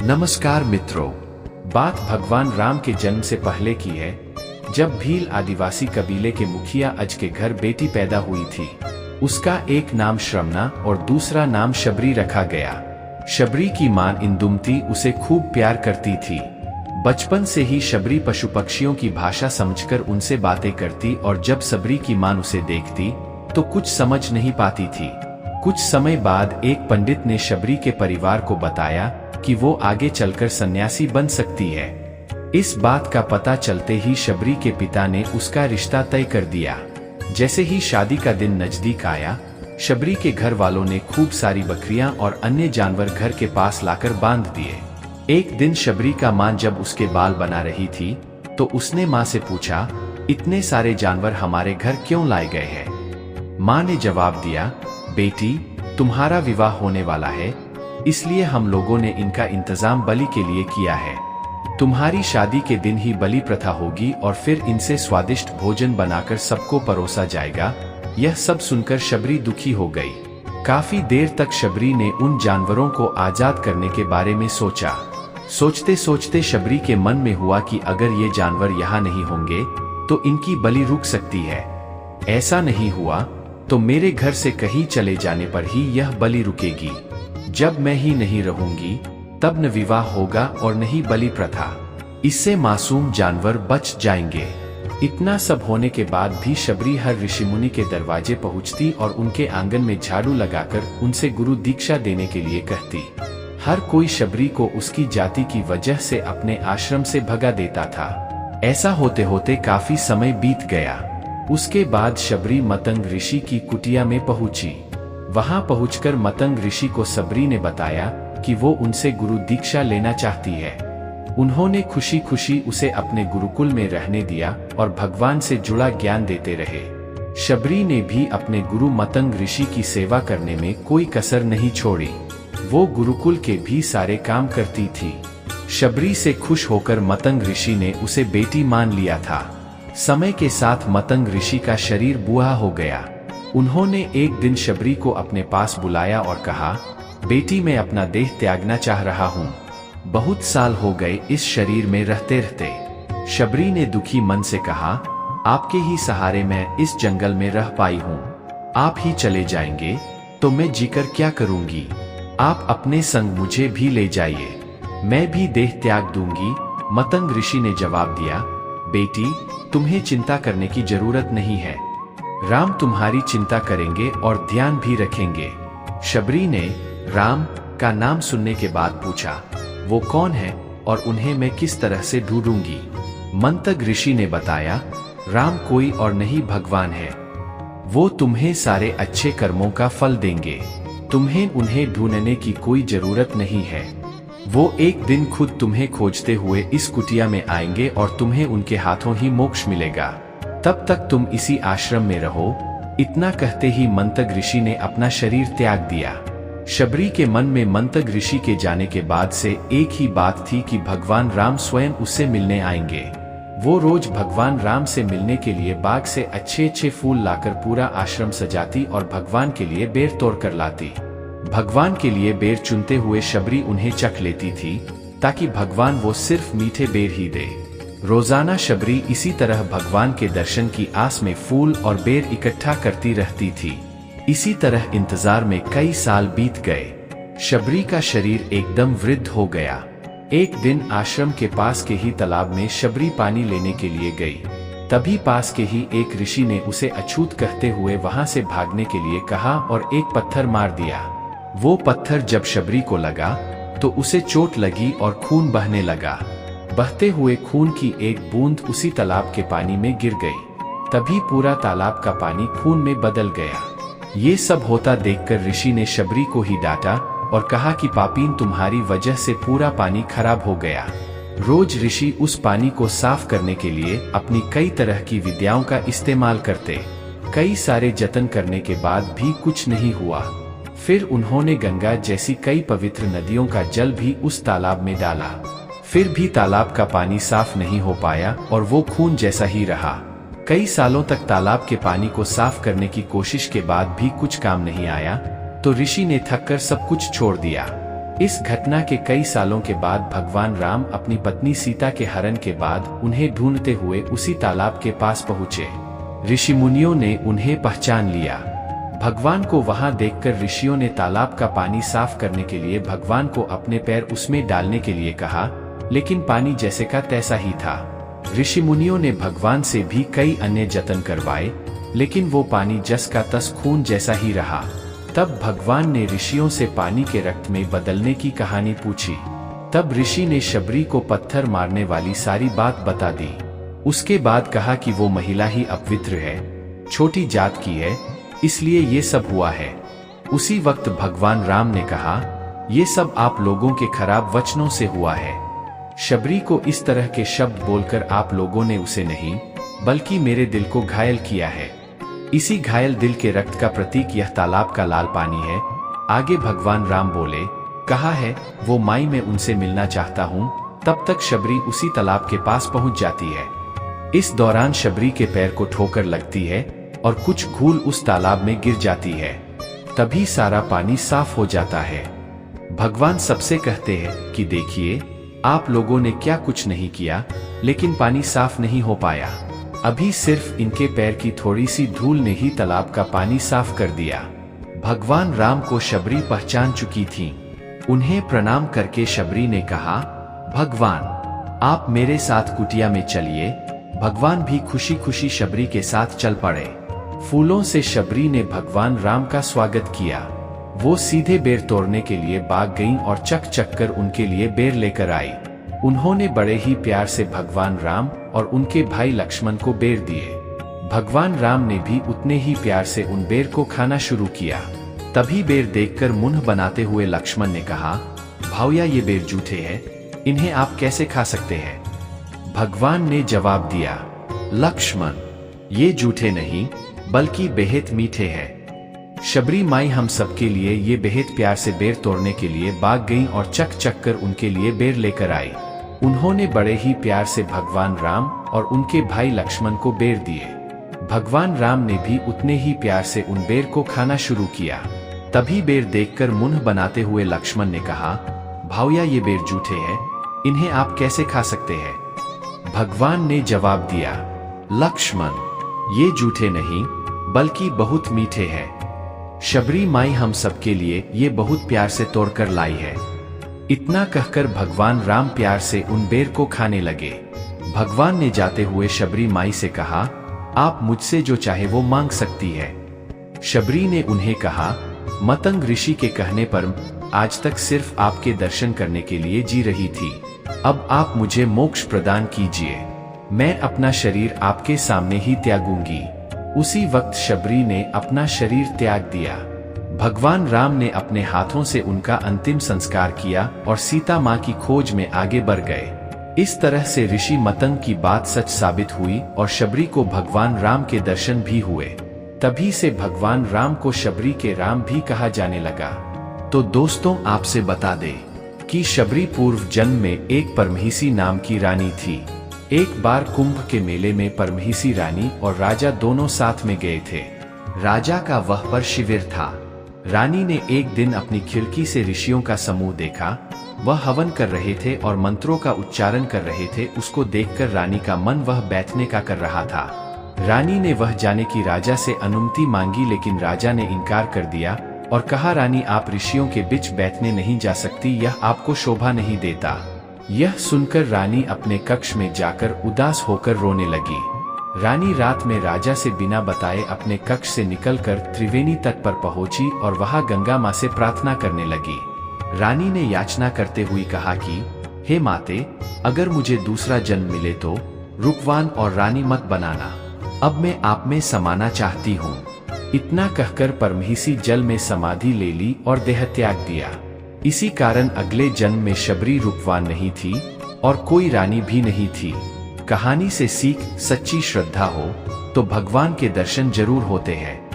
नमस्कार मित्रों, बात भगवान राम के जन्म से पहले की है, जब भील आदिवासी कबीले के मुखिया अज के घर बेटी पैदा हुई थी। उसका एक नाम श्रमना और दूसरा नाम शबरी रखा गया। शबरी की मां इंदुमती उसे खूब प्यार करती थी। बचपन से ही शबरी पशु पक्षियों की भाषा समझकर उनसे बातें करती और जब शबरी की मां उसे देखती तो कुछ समझ नहीं पाती थी। कुछ समय बाद एक पंडित ने शबरी के परिवार को बताया कि वो आगे चलकर सन्यासी बन सकती है। इस बात का पता चलते ही शबरी के पिता ने उसका रिश्ता तय कर दिया। जैसे ही शादी का दिन नजदीक आया, शबरी के घर वालों ने खूब सारी बकरियां और अन्य जानवर घर के पास लाकर बांध दिए। एक दिन शबरी का मां जब उसके बाल बना रही थी तो उसने मां से पूछा, इतने सारे जानवर हमारे घर क्यों लाए गए हैं? मां ने जवाब दिया, बेटी, तुम्हारा विवाह होने वाला है, इसलिए हम लोगों ने इनका इंतजाम बलि के लिए किया है। तुम्हारी शादी के दिन ही बलि प्रथा होगी और फिर इनसे स्वादिष्ट भोजन बनाकर सबको परोसा जाएगा। यह सब सुनकर शबरी दुखी हो गई। काफी देर तक शबरी ने उन जानवरों को आजाद करने के बारे में सोचा। सोचते सोचते शबरी के मन में हुआ कि अगर ये जानवर यहाँ नहीं होंगे तो इनकी बलि रुक सकती है। ऐसा नहीं हुआ तो मेरे घर से कहीं चले जाने पर ही यह बलि रुकेगी। जब मैं ही नहीं रहूंगी तब न विवाह होगा और न ही बलि प्रथा। इससे मासूम जानवर बच जाएंगे। इतना सब होने के बाद भी शबरी हर ऋषिमुनि के दरवाजे पहुंचती और उनके आंगन में झाड़ू लगाकर उनसे गुरु दीक्षा देने के लिए कहती। हर कोई शबरी को उसकी जाति की वजह से अपने आश्रम से भगा देता था। ऐसा होते होते काफी समय बीत गया। उसके बाद शबरी मतंग ऋषि की कुटिया में पहुंची। वहां पहुंचकर मतंग ऋषि को शबरी ने बताया कि वो उनसे गुरु दीक्षा लेना चाहती है। उन्होंने खुशी खुशी उसे अपने गुरुकुल में रहने दिया और भगवान से जुड़ा ज्ञान देते रहे। शबरी ने भी अपने गुरु मतंग ऋषि की सेवा करने में कोई कसर नहीं छोड़ी। वो गुरुकुल के भी सारे काम करती थी। शबरी से खुश होकर मतंग ऋषि ने उसे बेटी मान लिया था। समय के साथ मतंग ऋषि का शरीर बूढ़ा हो गया। उन्होंने एक दिन शबरी को अपने पास बुलाया और कहा, बेटी, मैं अपना देह त्यागना चाह रहा हूँ। बहुत साल हो गए इस शरीर में रहते रहते। शबरी ने दुखी मन से कहा, आपके ही सहारे मैं इस जंगल में रह पाई हूँ। आप ही चले जाएंगे तो मैं जीकर क्या करूँगी? आप अपने संग मुझे भी ले जाइए, मैं भी देह त्याग दूंगी। मतंग ऋषि ने जवाब दिया, बेटी, तुम्हें चिंता करने की जरूरत नहीं है। राम तुम्हारी चिंता करेंगे और ध्यान भी रखेंगे। शबरी ने राम का नाम सुनने के बाद पूछा, वो कौन है और उन्हें मैं किस तरह से ढूंढूंगी? मंतग ऋषि ने बताया, राम कोई और नहीं भगवान है। वो तुम्हें सारे अच्छे कर्मों का फल देंगे। तुम्हें उन्हें ढूंढने की कोई जरूरत नहीं है। वो एक दिन खुद तुम्हें खोजते हुए इस कुटिया में आएंगे और तुम्हें उनके हाथों ही मोक्ष मिलेगा। तब तक तुम इसी आश्रम में रहो। इतना कहते ही मंतग ऋषि ने अपना शरीर त्याग दिया। शबरी के मन में मंतग ऋषि के जाने के बाद से एक ही बात थी कि भगवान राम स्वयं उससे मिलने आएंगे। वो रोज भगवान राम से मिलने के लिए बाग से अच्छे अच्छे फूल लाकर पूरा आश्रम सजाती और भगवान के लिए बेर तोड़ कर लाती। भगवान के लिए बेर चुनते हुए शबरी उन्हें चख लेती थी ताकि भगवान वो सिर्फ मीठे बेर ही दे। रोजाना शबरी इसी तरह भगवान के दर्शन की आस में फूल और बेर इकट्ठा करती रहती थी। इसी तरह इंतजार में कई साल बीत गए। शबरी का शरीर एकदम वृद्ध हो गया। एक दिन आश्रम के पास के ही तालाब में शबरी पानी लेने के लिए गई। तभी पास के ही एक ऋषि ने उसे अछूत कहते हुए वहां से भागने के लिए कहा और एक पत्थर मार दिया। वो पत्थर जब शबरी को लगा तो उसे चोट लगी और खून बहने लगा। बहते हुए खून की एक बूंद उसी तालाब के पानी में गिर गई। तभी पूरा तालाब का पानी खून में बदल गया। ये सब होता देखकर ऋषि ने शबरी को ही डांटा और कहा कि पापीन, तुम्हारी वजह से पूरा पानी खराब हो गया। रोज ऋषि उस पानी को साफ करने के लिए अपनी कई तरह की विद्याओं का इस्तेमाल करते। कई सारे जतन करने के बाद भी कुछ नहीं हुआ। फिर उन्होंने गंगा जैसी कई पवित्र नदियों का जल भी उस तालाब में डाला। फिर भी तालाब का पानी साफ नहीं हो पाया और वो खून जैसा ही रहा। कई सालों तक तालाब के पानी को साफ करने की कोशिश के बाद भी कुछ काम नहीं आया तो ऋषि ने थककर सब कुछ छोड़ दिया। इस घटना के कई सालों के बाद भगवान राम अपनी पत्नी सीता के हरण के बाद उन्हें ढूंढते हुए उसी तालाब के पास पहुँचे। ऋषि मुनियों ने उन्हें पहचान लिया। भगवान को वहां देखकर ऋषियों ने तालाब का पानी साफ करने के लिए भगवान को अपने पैर उसमें डालने के लिए कहा, लेकिन पानी जैसे का तैसा ही था। ऋषि मुनियों ने भगवान से भी कई अन्य जतन करवाए, लेकिन वो पानी जस का तस खून जैसा ही रहा। तब भगवान ने ऋषियों से पानी के रक्त में बदलने की कहानी पूछी। तब ऋषि ने शबरी को पत्थर मारने वाली सारी बात बता दी। उसके बाद कहा कि वो महिला ही अपवित्र है, छोटी जात की है, इसलिए ये सब हुआ है। उसी वक्त भगवान राम ने कहा, ये सब आप लोगों के खराब वचनों से हुआ है। शबरी को इस तरह के शब्द बोलकर आप लोगों ने उसे नहीं बल्कि मेरे दिल को घायल किया है। इसी घायल दिल के रक्त का प्रतीक यह तालाब का लाल पानी है। आगे भगवान राम बोले, कहा है वो माई मैं उनसे मिलना चाहता हूँ। तब तक शबरी उसी तालाब के पास पहुँच जाती है। इस दौरान शबरी के पैर को ठोकर लगती है और कुछ घूल उस तालाब में गिर जाती है। तभी सारा पानी साफ हो जाता है। भगवान सबसे कहते हैं कि देखिए, आप लोगों ने क्या कुछ नहीं किया, लेकिन पानी साफ नहीं हो पाया। अभी सिर्फ इनके पैर की थोड़ी सी धूल ने ही तालाब का पानी साफ कर दिया। भगवान राम को शबरी पहचान चुकी थी। उन्हें प्रणाम करके शबरी ने कहा, भगवान आप मेरे साथ कुटिया में चलिए। भगवान भी खुशी खुशी शबरी के साथ चल पड़े। फूलों से शबरी ने भगवान राम का स्वागत किया। वो सीधे बेर तोड़ने के लिए बाग गईं और चक चक कर उनके लिए बेर लेकर आई। उन्होंने बड़े ही प्यार से भगवान राम और उनके भाई लक्ष्मण को बेर दिए। भगवान राम ने भी उतने ही प्यार से उन बेर को खाना शुरू किया। तभी बेर देखकर मुंह बनाते हुए लक्ष्मण ने कहा, भाऊया ये बेर जूठे हैं, इन्हें आप कैसे खा सकते हैं? भगवान ने जवाब दिया, लक्ष्मण ये जूठे नहीं बल्कि बेहद मीठे हैं। शबरी माई हम सबके लिए ये बेहद प्यार से बेर तोड़ने के लिए बाग गईं और चक चक कर उनके लिए बेर लेकर आई। उन्होंने बड़े ही प्यार से भगवान राम और उनके भाई लक्ष्मण को बेर दिए। भगवान राम ने भी उतने ही प्यार से उन बेर को खाना शुरू किया। तभी बेर देखकर मुंह बनाते हुए लक्ष्मण ने कहा, भाऊया ये बेर जूठे हैं, इन्हें आप कैसे खा सकते हैं? भगवान ने जवाब दिया, लक्ष्मण ये जूठे नहीं बल्कि बहुत मीठे हैं। शबरी माई हम सबके लिए ये बहुत प्यार से तोड़कर लाई है। इतना कहकर भगवान राम प्यार से उन बेर को खाने लगे। भगवान ने जाते हुए शबरी माई से कहा, आप मुझसे जो चाहे वो मांग सकती है। शबरी ने उन्हें कहा, मतंग ऋषि के कहने पर आज तक सिर्फ आपके दर्शन करने के लिए जी रही थी। अब आप मुझे मोक्ष प्रदान कीजिए। मैं अपना शरीर आपके सामने ही त्यागूंगी। उसी वक्त शबरी ने अपना शरीर त्याग दिया। भगवान राम ने अपने हाथों से उनका अंतिम संस्कार किया और सीता माँ की खोज में आगे बढ़ गए। इस तरह से ऋषि मतंग की बात सच साबित हुई और शबरी को भगवान राम के दर्शन भी हुए। तभी से भगवान राम को शबरी के राम भी कहा जाने लगा। तो दोस्तों आपसे बता दें कि शबरी पूर्व जन्म में एक परमहिसी नाम की रानी थी। एक बार कुंभ के मेले में परमहिसी रानी और राजा दोनों साथ में गए थे। राजा का वह पर शिविर था। रानी ने एक दिन अपनी खिड़की से ऋषियों का समूह देखा। वह हवन कर रहे थे और मंत्रों का उच्चारण कर रहे थे। उसको देखकर रानी का मन वह बैठने का कर रहा था। रानी ने वह जाने की राजा से अनुमति मांगी, लेकिन राजा ने इनकार कर दिया और कहा, रानी आप ऋषियों के बीच बैठने नहीं जा सकती, यह आपको शोभा नहीं देता। यह सुनकर रानी अपने कक्ष में जाकर उदास होकर रोने लगी। रानी रात में राजा से बिना बताए अपने कक्ष से निकलकर त्रिवेणी तट पर पहुंची और वहां गंगा माँ से प्रार्थना करने लगी। रानी ने याचना करते हुए कहा कि हे माते, अगर मुझे दूसरा जन्म मिले तो रूपवान और रानी मत बनाना। अब मैं आप में समाना चाहती हूँ। इतना कहकर परमहिसी जल में समाधि ले ली और देह त्याग दिया। इसी कारण अगले जन्म में शबरी रूपवान नहीं थी और कोई रानी भी नहीं थी। कहानी से सीख, सच्ची श्रद्धा हो तो भगवान के दर्शन जरूर होते हैं।